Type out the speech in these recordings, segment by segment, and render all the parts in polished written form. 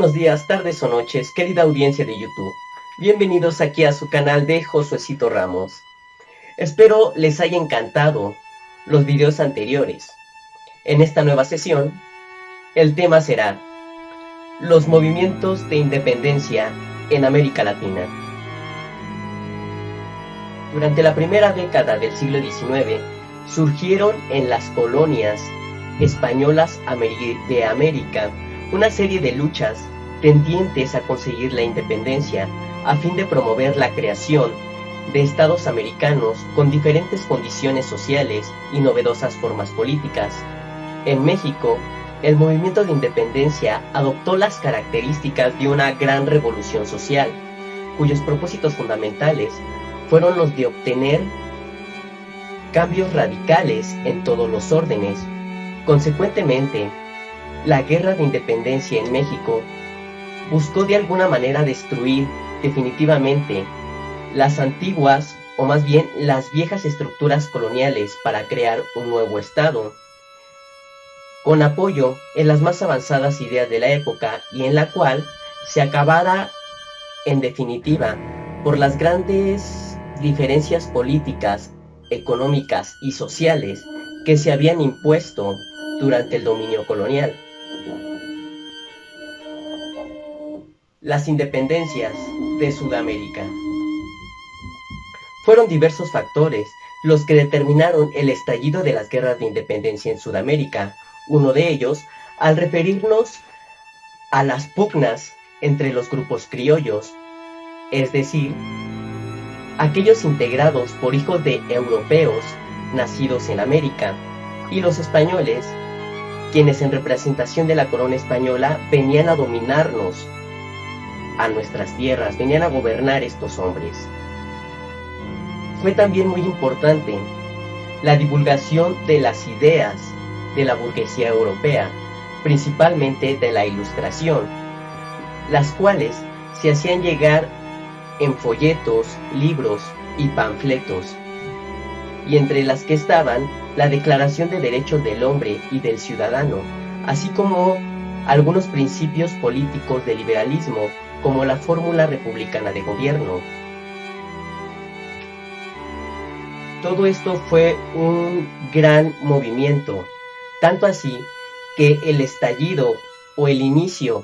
buenos días, tardes o noches, querida audiencia de YouTube. Bienvenidos aquí a su canal de Josuecito Ramos. Espero les haya encantado los videos anteriores. En esta nueva sesión, el tema será los movimientos de independencia en América Latina. Durante la primera década del siglo XIX, surgieron en las colonias españolas de América una serie de luchas tendientes a conseguir la independencia a fin de promover la creación de estados americanos con diferentes condiciones sociales y novedosas formas políticas. En México, el movimiento de independencia adoptó las características de una gran revolución social, cuyos propósitos fundamentales fueron los de obtener cambios radicales en todos los órdenes. Consecuentemente, la guerra de independencia en México buscó de alguna manera destruir definitivamente las antiguas, o más bien las viejas estructuras coloniales para crear un nuevo estado, con apoyo en las más avanzadas ideas de la época y en la cual se acabara, en definitiva, por las grandes diferencias políticas, económicas y sociales que se habían impuesto durante el dominio colonial. Las independencias de Sudamérica. Fueron diversos factores los que determinaron el estallido de las guerras de independencia en Sudamérica. Uno de ellos, al referirnos a las pugnas entre los grupos criollos, es decir, aquellos integrados por hijos de europeos nacidos en América, y los españoles, quienes en representación de la corona española venían a dominarnos a nuestras tierras, venían a gobernar estos hombres. Fue también muy importante la divulgación de las ideas de la burguesía europea, principalmente de la Ilustración, las cuales se hacían llegar en folletos, libros y panfletos, y entre las que estaban la Declaración de Derechos del Hombre y del Ciudadano, así como algunos principios políticos del liberalismo, como la fórmula republicana de gobierno. Todo esto fue un gran movimiento, tanto así que el estallido o el inicio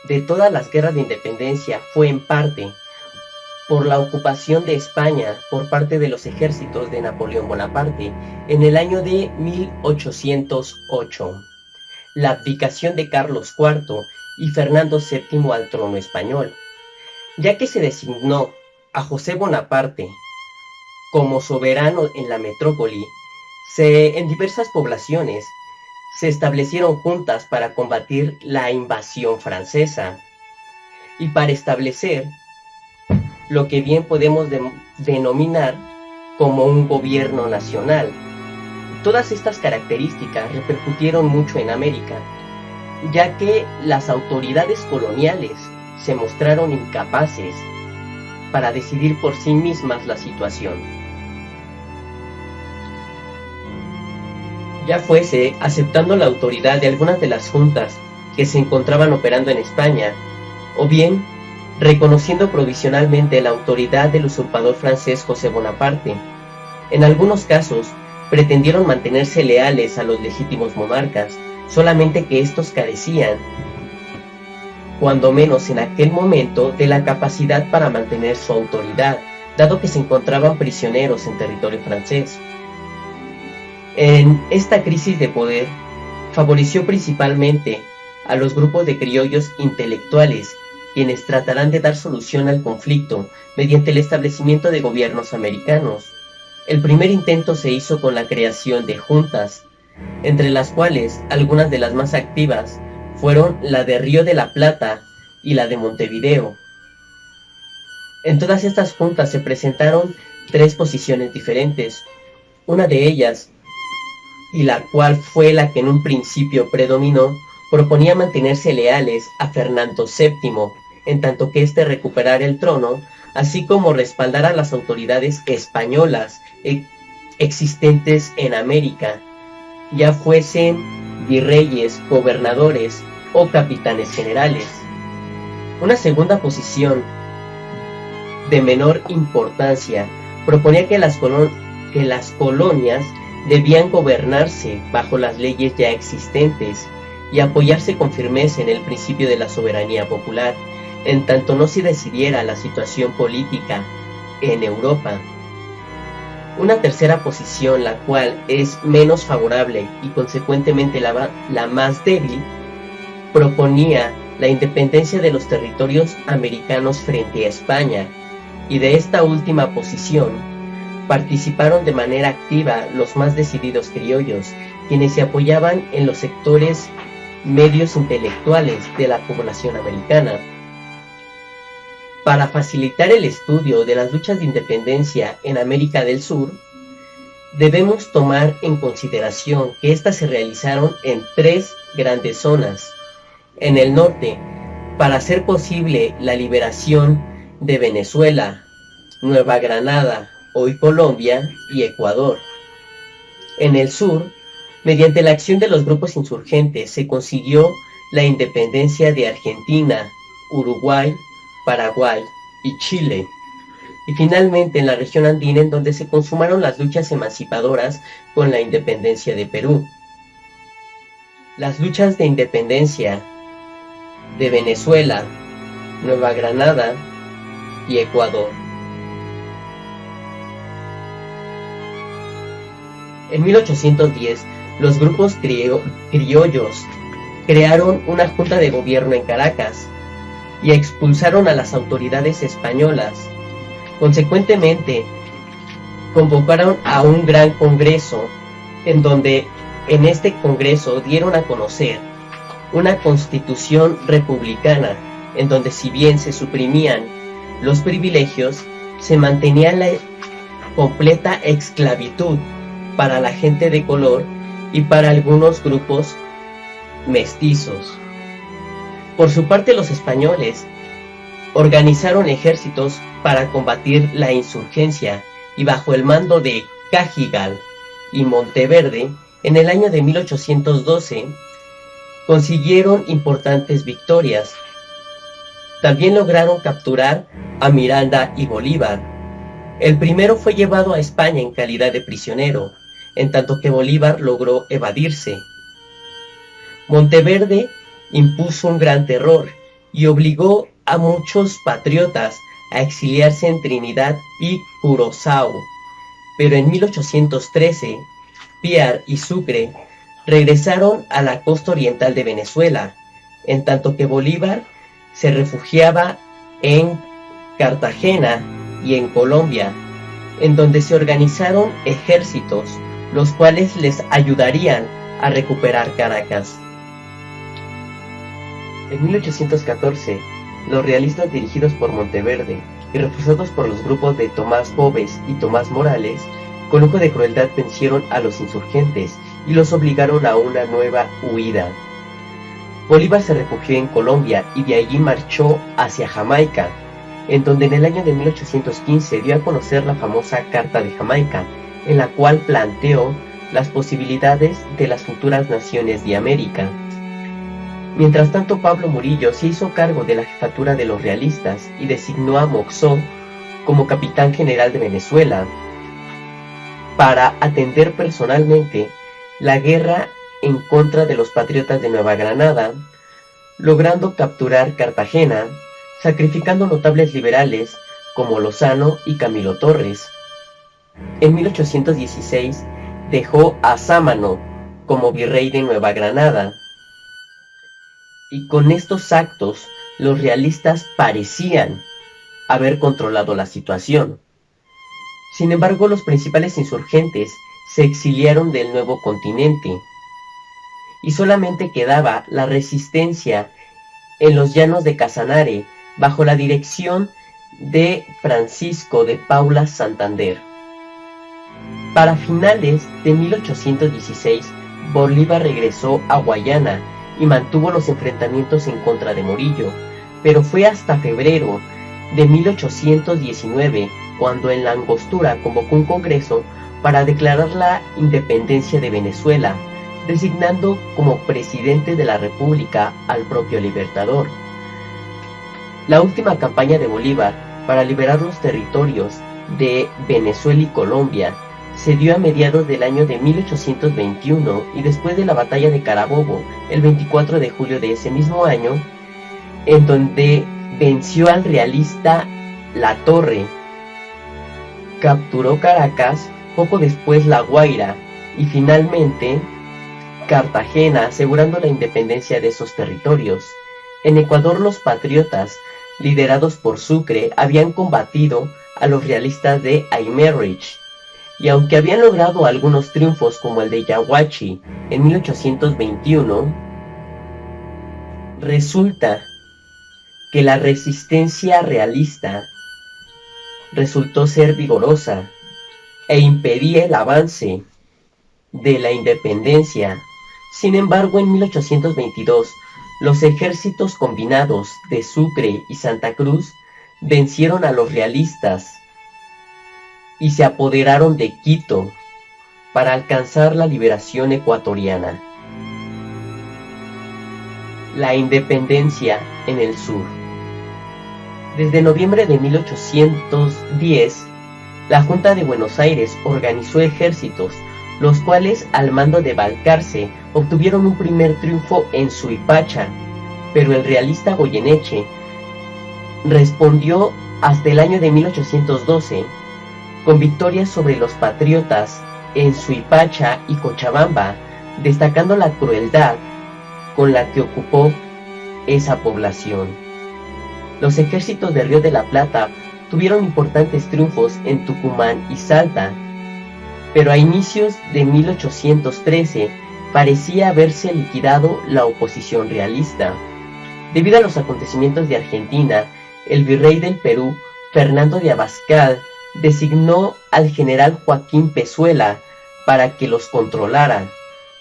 de todas las guerras de independencia fue en parte por la ocupación de España por parte de los ejércitos de Napoleón Bonaparte en el año de 1808, la abdicación de Carlos IV y Fernando VII al trono español, ya que se designó a José Bonaparte como soberano en la metrópoli. En diversas poblaciones se establecieron juntas para combatir la invasión francesa y para establecer lo que bien podemos denominar como un gobierno nacional. Todas estas características repercutieron mucho en América, ya que las autoridades coloniales se mostraron incapaces para decidir por sí mismas la situación. Ya fuese aceptando la autoridad de algunas de las juntas que se encontraban operando en España, o bien reconociendo provisionalmente la autoridad del usurpador francés José Bonaparte. En algunos casos, pretendieron mantenerse leales a los legítimos monarcas, solamente que estos carecían, cuando menos en aquel momento, de la capacidad para mantener su autoridad, dado que se encontraban prisioneros en territorio francés. En esta crisis de poder, favoreció principalmente a los grupos de criollos intelectuales, quienes tratarán de dar solución al conflicto mediante el establecimiento de gobiernos americanos. El primer intento se hizo con la creación de juntas, entre las cuales algunas de las más activas fueron la de Río de la Plata y la de Montevideo. En todas estas juntas se presentaron tres posiciones diferentes. Una de ellas, y la cual fue la que en un principio predominó, proponía mantenerse leales a Fernando VII, en tanto que éste recuperara el trono, así como respaldar a las autoridades españolas existentes en América, ya fuesen virreyes, gobernadores o capitanes generales. Una segunda posición, de menor importancia, proponía que las colonias debían gobernarse bajo las leyes ya existentes y apoyarse con firmeza en el principio de la soberanía popular, en tanto no se decidiera la situación política en Europa. Una tercera posición, la cual es menos favorable y consecuentemente la más débil, proponía la independencia de los territorios americanos frente a España, y de esta última posición participaron de manera activa los más decididos criollos, quienes se apoyaban en los sectores medios intelectuales de la población americana. Para facilitar el estudio de las luchas de independencia en América del Sur, debemos tomar en consideración que éstas se realizaron en tres grandes zonas. En el norte, para hacer posible la liberación de Venezuela, Nueva Granada, hoy Colombia, y Ecuador. En el sur, mediante la acción de los grupos insurgentes, se consiguió la independencia de Argentina, Uruguay, Paraguay y Chile. Y finalmente en la región andina, en donde se consumaron las luchas emancipadoras con la independencia de Perú. Las luchas de independencia de Venezuela, Nueva Granada y Ecuador. En 1810, los grupos criollos crearon una junta de gobierno en Caracas y expulsaron a las autoridades españolas. Consecuentemente, convocaron a un gran congreso, en donde en este congreso dieron a conocer una constitución republicana, en donde si bien se suprimían los privilegios, se mantenía la completa esclavitud para la gente de color y para algunos grupos mestizos. Por su parte, los españoles organizaron ejércitos para combatir la insurgencia y bajo el mando de Cajigal y Monteverde, en el año de 1812, consiguieron importantes victorias. También lograron capturar a Miranda y Bolívar. El primero fue llevado a España en calidad de prisionero, en tanto que Bolívar logró evadirse. Monteverde impuso un gran terror y obligó a muchos patriotas a exiliarse en Trinidad y Curazao, pero en 1813, Piar y Sucre regresaron a la costa oriental de Venezuela, en tanto que Bolívar se refugiaba en Cartagena y en Colombia, en donde se organizaron ejércitos, los cuales les ayudarían a recuperar Caracas. En 1814, los realistas dirigidos por Monteverde y reforzados por los grupos de Tomás Boves y Tomás Morales, con lujo de crueldad vencieron a los insurgentes y los obligaron a una nueva huida. Bolívar se refugió en Colombia y de allí marchó hacia Jamaica, en donde en el año de 1815 dio a conocer la famosa Carta de Jamaica, en la cual planteó las posibilidades de las futuras naciones de América. Mientras tanto, Pablo Murillo se hizo cargo de la jefatura de los realistas y designó a Moxó como capitán general de Venezuela para atender personalmente la guerra en contra de los patriotas de Nueva Granada, logrando capturar Cartagena, sacrificando notables liberales como Lozano y Camilo Torres. En 1816 dejó a Sámano como virrey de Nueva Granada, y con estos actos los realistas parecían haber controlado la situación. Sin embargo, los principales insurgentes se exiliaron del nuevo continente y solamente quedaba la resistencia en los llanos de Casanare bajo la dirección de Francisco de Paula Santander. Para finales de 1816, Bolívar regresó a Guayana y mantuvo los enfrentamientos en contra de Morillo, pero fue hasta febrero de 1819 cuando en La Angostura convocó un congreso para declarar la independencia de Venezuela, designando como presidente de la República al propio Libertador. La última campaña de Bolívar para liberar los territorios de Venezuela y Colombia se dio a mediados del año de 1821 y después de la batalla de Carabobo, el 24 de julio de ese mismo año, en donde venció al realista La Torre, capturó Caracas, poco después La Guaira y finalmente Cartagena, asegurando la independencia de esos territorios. En Ecuador, los patriotas, liderados por Sucre, habían combatido a los realistas de Aymerich, y aunque habían logrado algunos triunfos como el de Yaguachi en 1821, resulta que la resistencia realista resultó ser vigorosa e impedía el avance de la independencia. Sin embargo, en 1822, los ejércitos combinados de Sucre y Santa Cruz vencieron a los realistas y se apoderaron de Quito para alcanzar la liberación ecuatoriana. La independencia en el sur. Desde noviembre de 1810, la Junta de Buenos Aires organizó ejércitos, los cuales al mando de Balcarce obtuvieron un primer triunfo en Suipacha, pero el realista Goyeneche respondió hasta el año de 1812 con victorias sobre los patriotas en Suipacha y Cochabamba, destacando la crueldad con la que ocupó esa población. Los ejércitos de Río de la Plata tuvieron importantes triunfos en Tucumán y Salta, pero a inicios de 1813 parecía haberse liquidado la oposición realista. Debido a los acontecimientos de Argentina, el virrey del Perú, Fernando de Abascal, designó al general Joaquín Pezuela para que los controlara.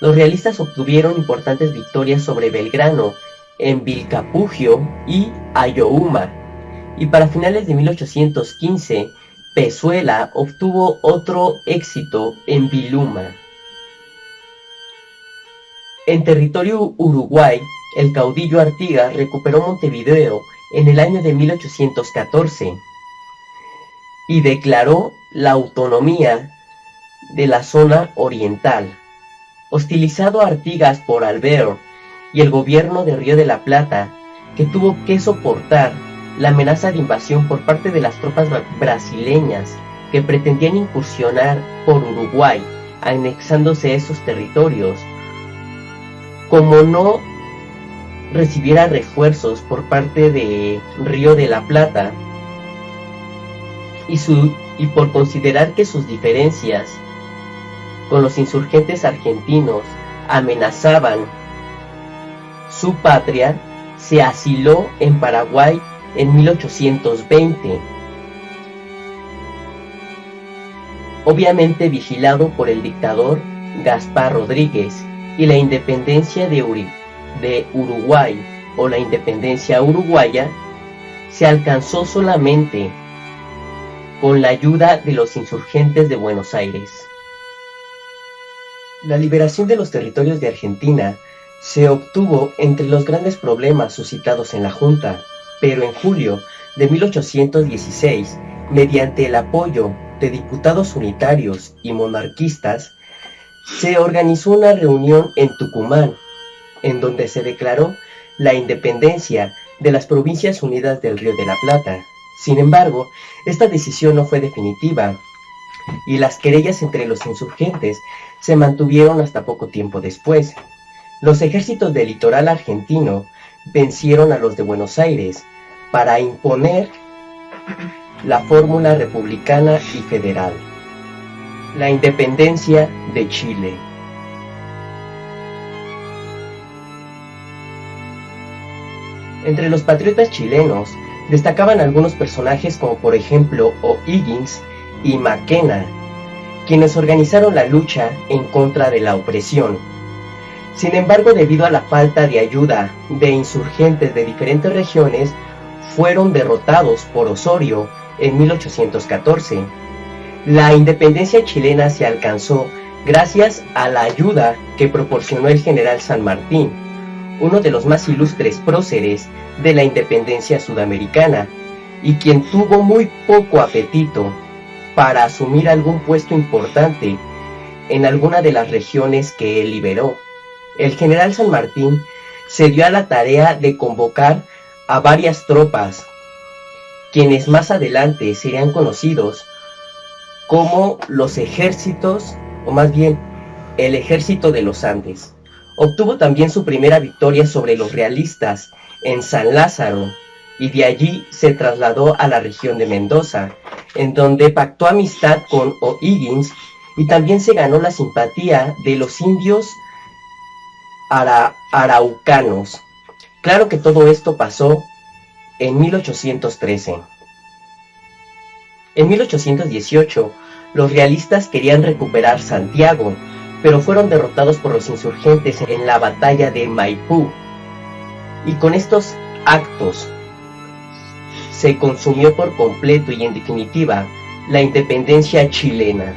Los realistas obtuvieron importantes victorias sobre Belgrano, en Vilcapugio y Ayohuma, y para finales de 1815, Pezuela obtuvo otro éxito en Viluma. En territorio uruguay, el caudillo Artigas recuperó Montevideo en el año de 1814 y declaró la autonomía de la zona oriental. Hostilizado Artigas por Alvear y el gobierno de Río de la Plata, que tuvo que soportar la amenaza de invasión por parte de las tropas brasileñas que pretendían incursionar por Uruguay, anexándose esos territorios, como no recibiera refuerzos por parte de Río de la Plata, y por considerar que sus diferencias con los insurgentes argentinos amenazaban su patria, se asiló en Paraguay en 1820, obviamente vigilado por el dictador Gaspar Rodríguez, y la independencia de Uruguay, o la independencia uruguaya, se alcanzó solamente con la ayuda de los insurgentes de Buenos Aires. La liberación de los territorios de Argentina se obtuvo entre los grandes problemas suscitados en la Junta, pero en julio de 1816, mediante el apoyo de diputados unitarios y monarquistas, se organizó una reunión en Tucumán, en donde se declaró la independencia de las Provincias Unidas del Río de la Plata. Sin embargo, esta decisión no fue definitiva, y las querellas entre los insurgentes se mantuvieron hasta poco tiempo después. Los ejércitos del litoral argentino vencieron a los de Buenos Aires para imponer la fórmula republicana y federal. La independencia de Chile. Entre los patriotas chilenos destacaban algunos personajes como por ejemplo O'Higgins y Mackenna, quienes organizaron la lucha en contra de la opresión. Sin embargo, debido a la falta de ayuda de insurgentes de diferentes regiones, fueron derrotados por Osorio en 1814. La independencia chilena se alcanzó gracias a la ayuda que proporcionó el general San Martín, uno de los más ilustres próceres de la independencia sudamericana, y quien tuvo muy poco apetito para asumir algún puesto importante en alguna de las regiones que él liberó. El general San Martín se dio a la tarea de convocar a varias tropas, quienes más adelante serían conocidos como los ejércitos, o más bien el ejército de los Andes. Obtuvo también su primera victoria sobre los realistas en San Lázaro, y de allí se trasladó a la región de Mendoza, en donde pactó amistad con O'Higgins y también se ganó la simpatía de los indios araucanos. Claro que todo esto pasó en 1813. En 1818, los realistas querían recuperar Santiago, pero fueron derrotados por los insurgentes en la batalla de Maipú. Y con estos actos se consumió por completo y en definitiva la independencia chilena.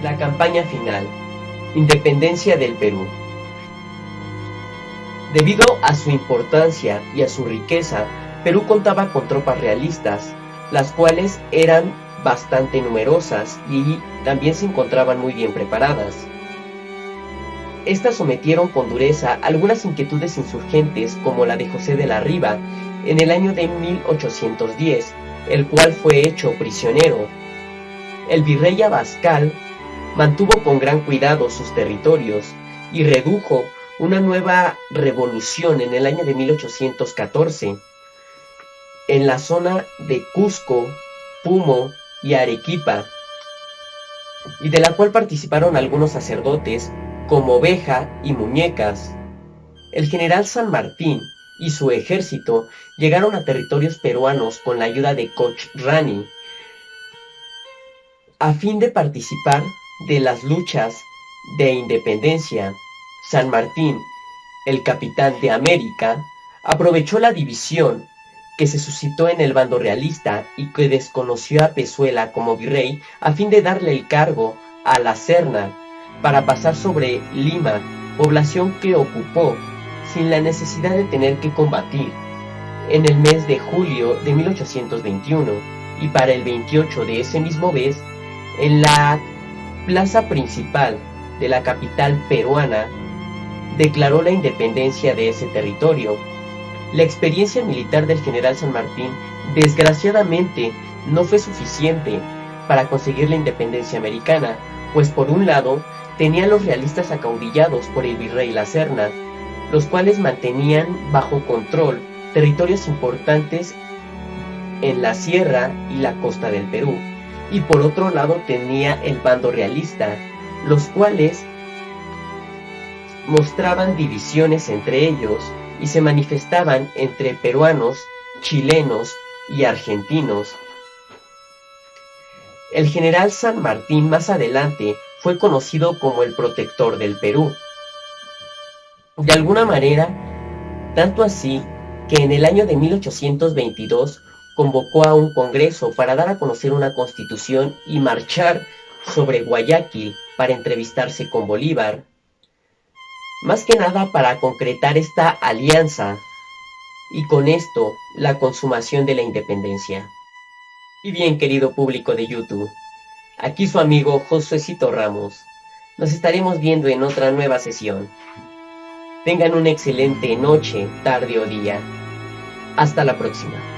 La campaña final. Independencia del Perú. Debido a su importancia y a su riqueza, Perú contaba con tropas realistas, las cuales eran bastante numerosas y también se encontraban muy bien preparadas. Estas sometieron con dureza algunas inquietudes insurgentes como la de José de la Riva en el año de 1810, el cual fue hecho prisionero. El virrey Abascal mantuvo con gran cuidado sus territorios y redujo una nueva revolución en el año de 1814 en la zona de Cusco, Pumo y Arequipa, y de la cual participaron algunos sacerdotes como Oveja y Muñecas. El general San Martín y su ejército llegaron a territorios peruanos con la ayuda de Cochrane a fin de participar de las luchas de independencia. San Martín, el capitán de América, aprovechó la división que se suscitó en el bando realista y que desconoció a Pezuela como virrey a fin de darle el cargo a la Serna para pasar sobre Lima, población que ocupó sin la necesidad de tener que combatir, en el mes de julio de 1821, y para el 28 de ese mismo mes, en la plaza principal de la capital peruana, declaró la independencia de ese territorio. La experiencia militar del general San Martín, desgraciadamente, no fue suficiente para conseguir la independencia americana, pues por un lado, tenía a los realistas acaudillados por el virrey La Serna, los cuales mantenían bajo control territorios importantes en la sierra y la costa del Perú, y por otro lado tenía el bando realista, los cuales mostraban divisiones entre ellos y se manifestaban entre peruanos, chilenos y argentinos. El general San Martín más adelante fue conocido como el protector del Perú. De alguna manera, tanto así que en el año de 1822 convocó a un congreso para dar a conocer una constitución y marchar sobre Guayaquil para entrevistarse con Bolívar, más que nada para concretar esta alianza y con esto la consumación de la independencia. Y bien, querido público de YouTube, aquí su amigo Josuecito Ramos. Nos estaremos viendo en otra nueva sesión. Tengan una excelente noche, tarde o día. Hasta la próxima.